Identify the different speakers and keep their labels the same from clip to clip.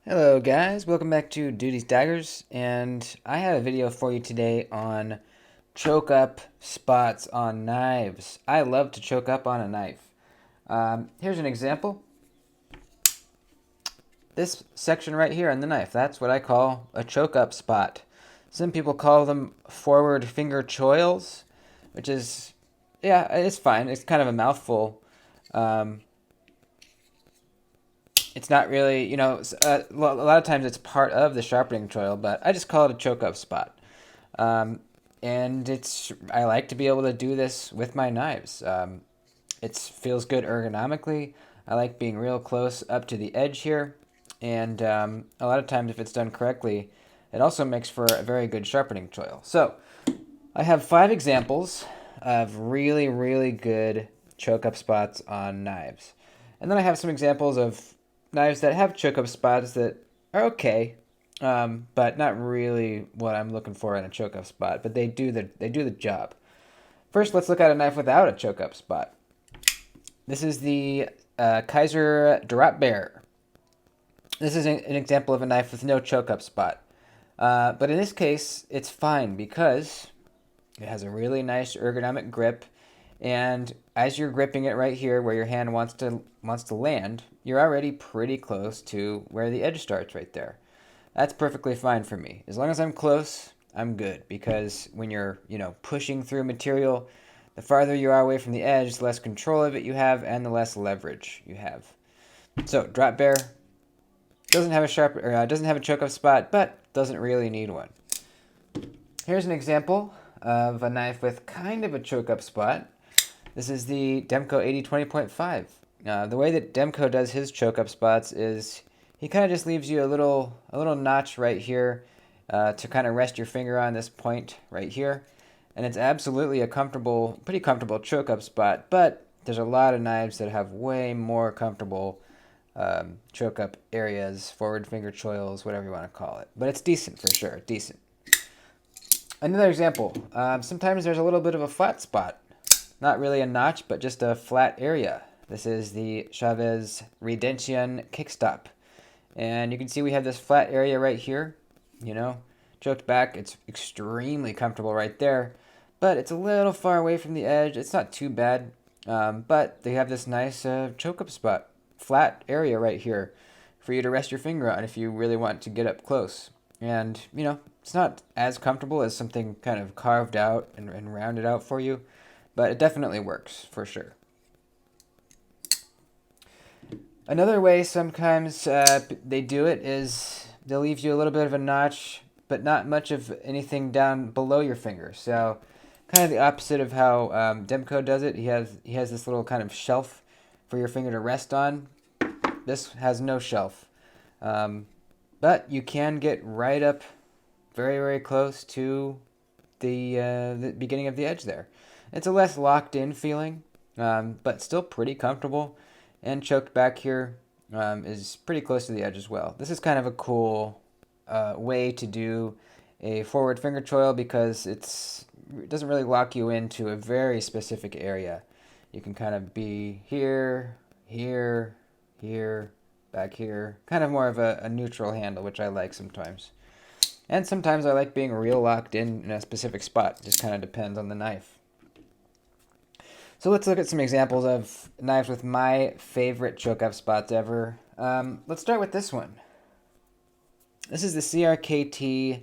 Speaker 1: Hello guys, welcome back to Duty's Daggers, and I have a video for you today on choke up spots on knives. I love to choke up on a knife. Here's an example. This section right here on the knife, that's what I call a choke up spot. Some people call them forward finger choils, which is, yeah, it's fine. It's kind of a mouthful. Um, it's not really, a lot of times it's part of the sharpening choil, but I just call it a choke up spot. Um, and I like to be able to do this with my knives. It feels good ergonomically. I like being real close up to the edge here. And a lot of times if it's done correctly, it also makes for a very good sharpening choil. So I have 5 examples of really, really good choke up spots on knives. And then I have some examples of knives that have choke up spots that are okay, but not really what I'm looking for in a choke up spot. But they do the job. First, let's look at a knife without a choke up spot. This is the Kaiser Drop Bear. This is an example of a knife with no choke up spot. But in this case, it's fine because it has a really nice ergonomic grip, and as you're gripping it right here where your hand wants to land, you're already pretty close to where the edge starts right there. That's perfectly fine for me. As long as I'm close, I'm good, because when you're, pushing through material, the farther you are away from the edge, the less control of it you have and the less leverage you have. So, drop bear doesn't have a choke up spot, but doesn't really need one. Here's an example of a knife with kind of a choke up spot. This is the Demko 8020.5. The way that Demko does his choke up spots is he kind of just leaves you a little notch right here to kind of rest your finger on, this point right here. And it's absolutely a pretty comfortable choke up spot, but there's a lot of knives that have way more comfortable choke up areas, forward finger choils, whatever you want to call it. But it's decent for sure, decent. Another example, sometimes there's a little bit of a flat spot. Not really a notch, but just a flat area. This is the Chavez Redemption Kickstop. And you can see we have this flat area right here, choked back. It's extremely comfortable right there, but it's a little far away from the edge. It's not too bad, but they have this nice choke up spot, flat area right here for you to rest your finger on if you really want to get up close. And, it's not as comfortable as something kind of carved out and rounded out for you, but it definitely works for sure. Another way sometimes they do it is they'll leave you a little bit of a notch, but not much of anything down below your finger. So kind of the opposite of how Demko does it. He has this little kind of shelf for your finger to rest on. This has no shelf, but you can get right up very, very close to the beginning of the edge there. It's a less locked in feeling, but still pretty comfortable. And choked back here is pretty close to the edge as well. This is kind of a cool way to do a forward finger choil because it doesn't really lock you into a very specific area. You can kind of be here, here, here, back here. Kind of more of a neutral handle, which I like sometimes. And sometimes I like being real locked in a specific spot. It just kind of depends on the knife. So let's look at some examples of knives with my favorite choke up spots ever. Let's start with this one. This is the CRKT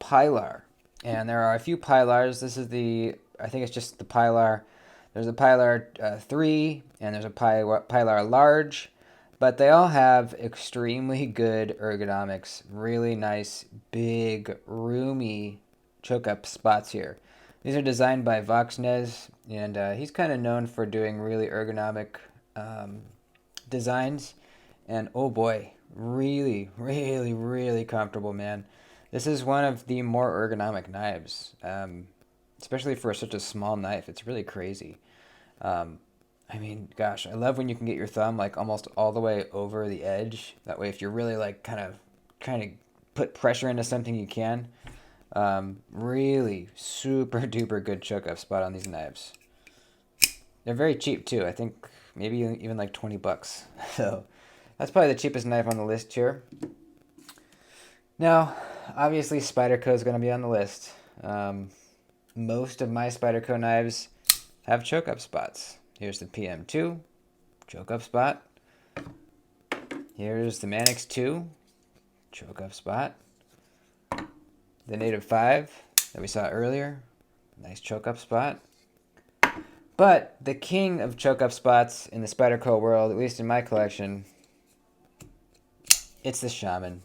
Speaker 1: Pyler. And there are a few Pylars. This is I think it's just the Pyler. There's a Pyler 3 and there's a Pyler Large. But they all have extremely good ergonomics. Really nice, big, roomy choke up spots here. These are designed by Voxnez, and he's kind of known for doing really ergonomic designs. And oh boy, really, really, really comfortable, man. This is one of the more ergonomic knives, especially for such a small knife. It's really crazy. I mean, gosh, I love when you can get your thumb like almost all the way over the edge. That way, if you're really like kind of trying to put pressure into something, you can. Really super duper good choke up spot on these knives. They're very cheap too. I think maybe even like $20. So that's probably the cheapest knife on the list here. Now, obviously, Spyderco is going to be on the list. Most of my Spyderco knives have choke up spots. Here's the PM2, choke up spot. Here's the Manix 2, choke up spot. The Native 5 that we saw earlier, nice choke up spot. But the king of choke up spots in the Spyderco world, at least in my collection, it's the Shaman.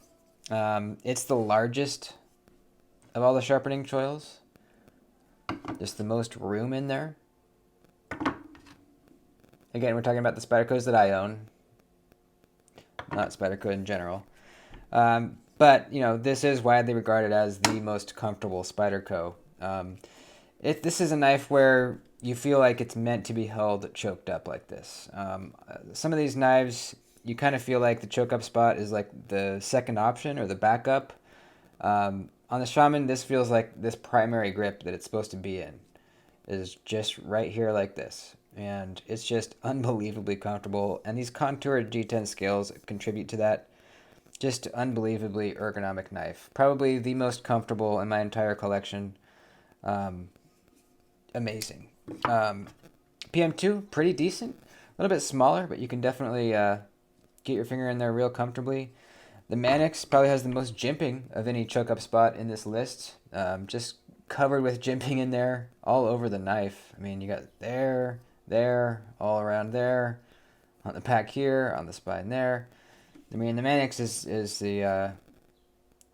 Speaker 1: It's the largest of all the sharpening choils. Just the most room in there. Again, we're talking about the Spydercos that I own, not Spyderco in general. But, you know, this is widely regarded as the most comfortable Spyderco. This is a knife where you feel like it's meant to be held choked up like this. Some of these knives, you kind of feel like the choke up spot is like the second option or the backup. On the Shaman, this feels like this primary grip that it's supposed to be in is just right here like this. And it's just unbelievably comfortable. And these contoured G10 scales contribute to that. Just unbelievably ergonomic knife. Probably the most comfortable in my entire collection. Amazing. PM2, pretty decent. A little bit smaller, but you can definitely get your finger in there real comfortably. The Manix probably has the most jimping of any choke up spot in this list. Just covered with jimping in there all over the knife. I mean, you got there, all around there, on the pack here, on the spine there. I mean, the Manix is the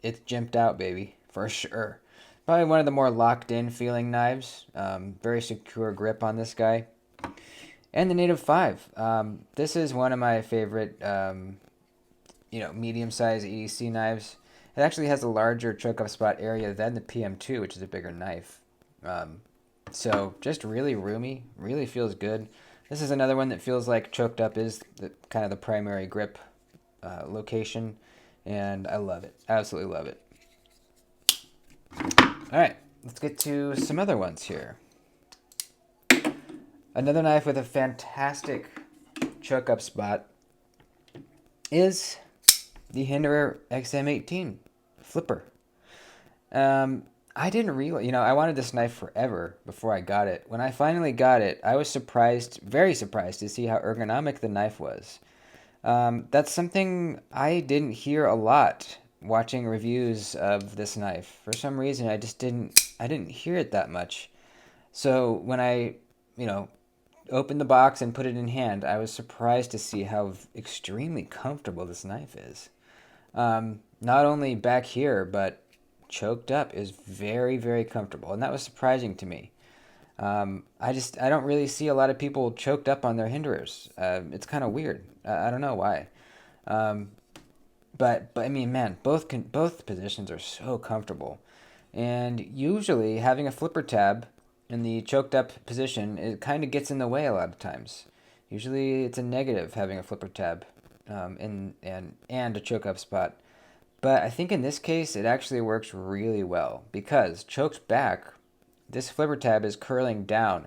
Speaker 1: it's jimped out, baby, for sure. Probably one of the more locked in feeling knives. Very secure grip on this guy. And the Native 5. This is one of my favorite, medium-sized EDC knives. It actually has a larger choke-up spot area than the PM2, which is a bigger knife. So just really roomy, really feels good. This is another one that feels like choked up is kind of the primary grip location, and I love it. Absolutely love it. All right, let's get to some other ones here. Another knife with a fantastic choke up spot is the Hinderer XM18 flipper. I didn't realize, I wanted this knife forever before I got it. When I finally got it, I was surprised, very surprised to see how ergonomic the knife was. That's something I didn't hear a lot watching reviews of this knife. For some reason, I didn't hear it that much. So when I, opened the box and put it in hand, I was surprised to see how extremely comfortable this knife is. Not only back here, but choked up is very, very comfortable, and that was surprising to me. I don't really see a lot of people choked up on their Hinderers. It's kind of weird. I don't know why. But I mean, man, both positions are so comfortable, and usually having a flipper tab in the choked up position, it kind of gets in the way a lot of times. Usually it's a negative having a flipper tab and a choke up spot. But I think in this case it actually works really well because choked back, this flipper tab is curling down,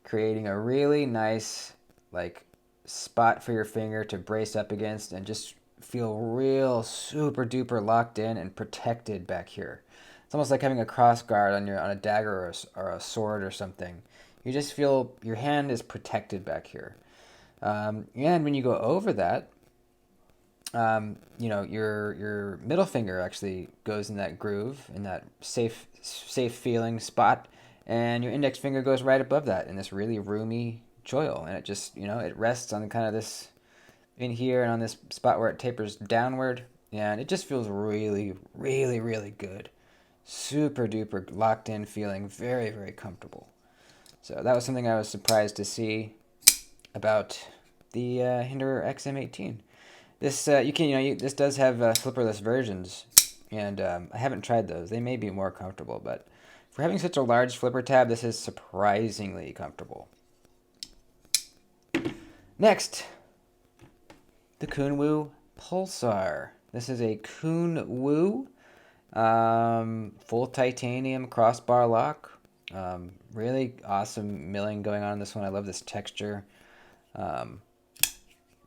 Speaker 1: creating a really nice like spot for your finger to brace up against and just feel real super duper locked in and protected back here. It's almost like having a cross guard on a dagger or a sword or something. You just feel your hand is protected back here. And when you go over that, your middle finger actually goes in that groove, in that safe feeling spot, and your index finger goes right above that in this really roomy choil, and it just it rests on kind of this in here and on this spot where it tapers downward, and it just feels really, really, really good. Super duper locked in feeling, very, very comfortable. So that was something I was surprised to see about the Hinderer XM18. This this does have flipperless versions, and I haven't tried those. They may be more comfortable, but for having such a large flipper tab, this is surprisingly comfortable. Next, the Kunwu Pulsar. This is a Kunwu full titanium crossbar lock. Really awesome milling going on in this one. I love this texture.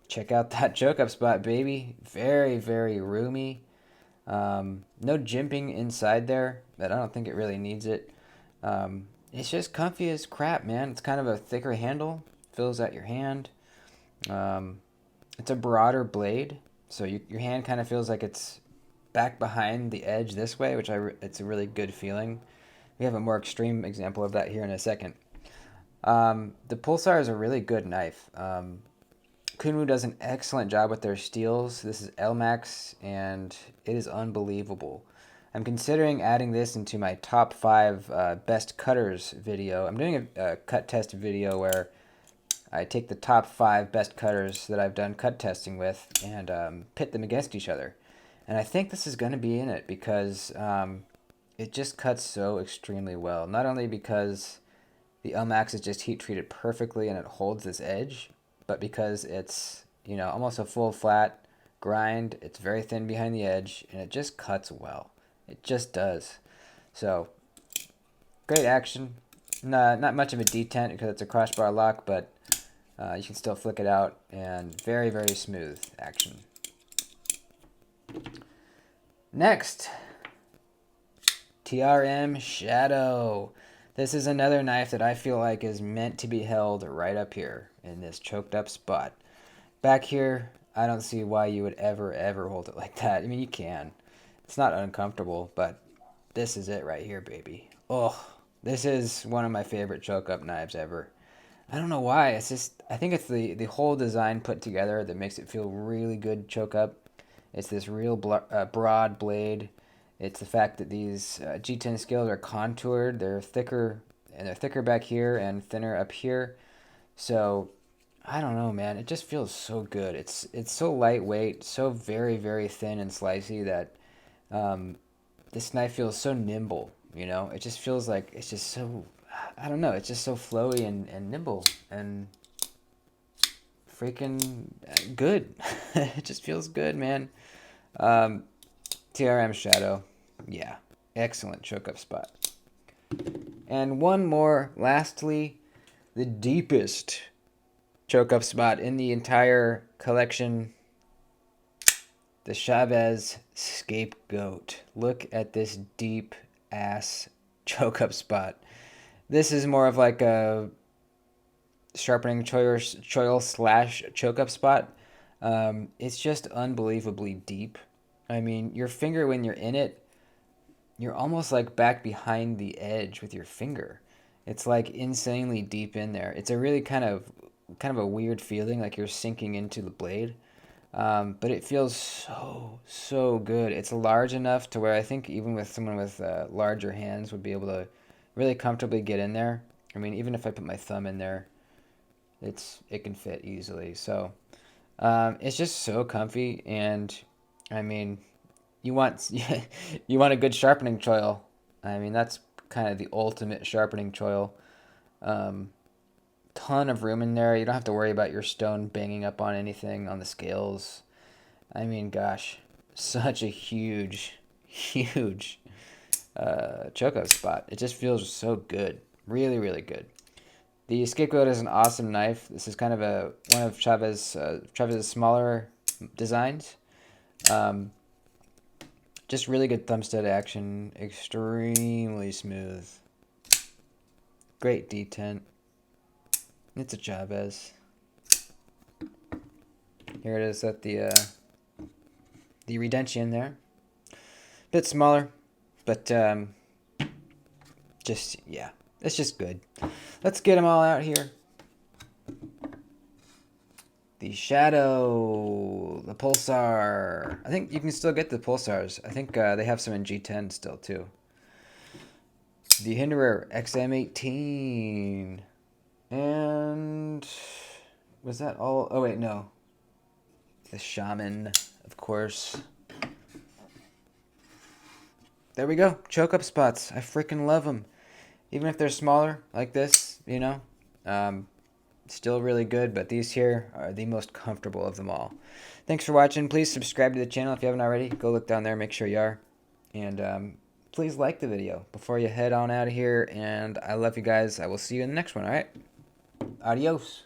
Speaker 1: Check out that choke up spot, baby. Very, very roomy. No jimping inside there, but I don't think it really needs it. It's just comfy as crap, man. It's kind of a thicker handle, fills out your hand. It's a broader blade, so your hand kind of feels like it's back behind the edge this way, which it's a really good feeling. We have a more extreme example of that here in a second. The Pulsar is a really good knife. Kunwu does an excellent job with their steels. This is LMAX, and it is unbelievable. I'm considering adding this into my top 5 best cutters video. I'm doing a cut test video where I take the top 5 best cutters that I've done cut testing with and pit them against each other. And I think this is going to be in it because it just cuts so extremely well. Not only because the LMAX is just heat treated perfectly and it holds this edge, but because it's, you know, almost a full flat grind. It's very thin behind the edge, and it just cuts well. It just does. So, great action. Not much of a detent because it's a crossbar lock, but you can still flick it out, and very, very smooth action. Next, TRM Shadow. This is another knife that I feel like is meant to be held right up here in this choked up spot. Back here, I don't see why you would ever hold it like that. I mean, you can. It's not uncomfortable, but this is it right here, baby. Oh, this is one of my favorite choke up knives ever. I don't know why. It's just, I think it's the whole design put together that makes it feel really good choke up. It's this real broad blade. It's the fact that these G10 scales are contoured. They're thicker, and they're thicker back here and thinner up here. So, I don't know, man. It just feels so good. It's so lightweight, so very, very thin and slicey that this knife feels so nimble, you know? It just feels like it's just so, I don't know, it's just so flowy and nimble and freaking good. It just feels good, man. TRM Shadow, yeah, excellent choke up spot. And one more, lastly, the deepest choke up spot in the entire collection, the Chavez Scapegoat. Look at this deep ass choke up spot. This is more of like a sharpening choil slash choke up spot. It's just unbelievably deep. I mean, your finger, when you're in it, you're almost like back behind the edge with your finger. It's like insanely deep in there. It's a really kind of a weird feeling, like you're sinking into the blade. But it feels so good. It's large enough to where I think even with someone with larger hands would be able to really comfortably get in there. I mean, even if I put my thumb in there, it can fit easily. So it's just so comfy, and I mean, you want you want a good sharpening choil. I mean, that's kind of the ultimate sharpening choil. Ton of room in there. You don't have to worry about your stone banging up on anything on the scales. I mean, gosh, such a huge choke up spot. It just feels so good. Really good. The Scapegoat is an awesome knife. This is kind of one of Chavez's smaller designs. Just really good thumb stud action. Extremely smooth. Great detent. It's a Chavez. Here it is at the Redemption there. Bit smaller, but just, yeah, it's just good. Let's get them all out here. The Shadow, the Pulsar. I think you can still get the Pulsars. I think they have some in G10 still too. The Hinderer XM18. And was that all? Oh wait, no. The Shaman, of course. There we go. Choke up spots. I freaking love them. Even if they're smaller like this, you know. Still really good, but these here are the most comfortable of them all. Thanks for watching. Please subscribe to the channel if you haven't already. Go look down there. Make sure you are. And please like the video before you head on out of here. And I love you guys. I will see you in the next one, all right? Adios.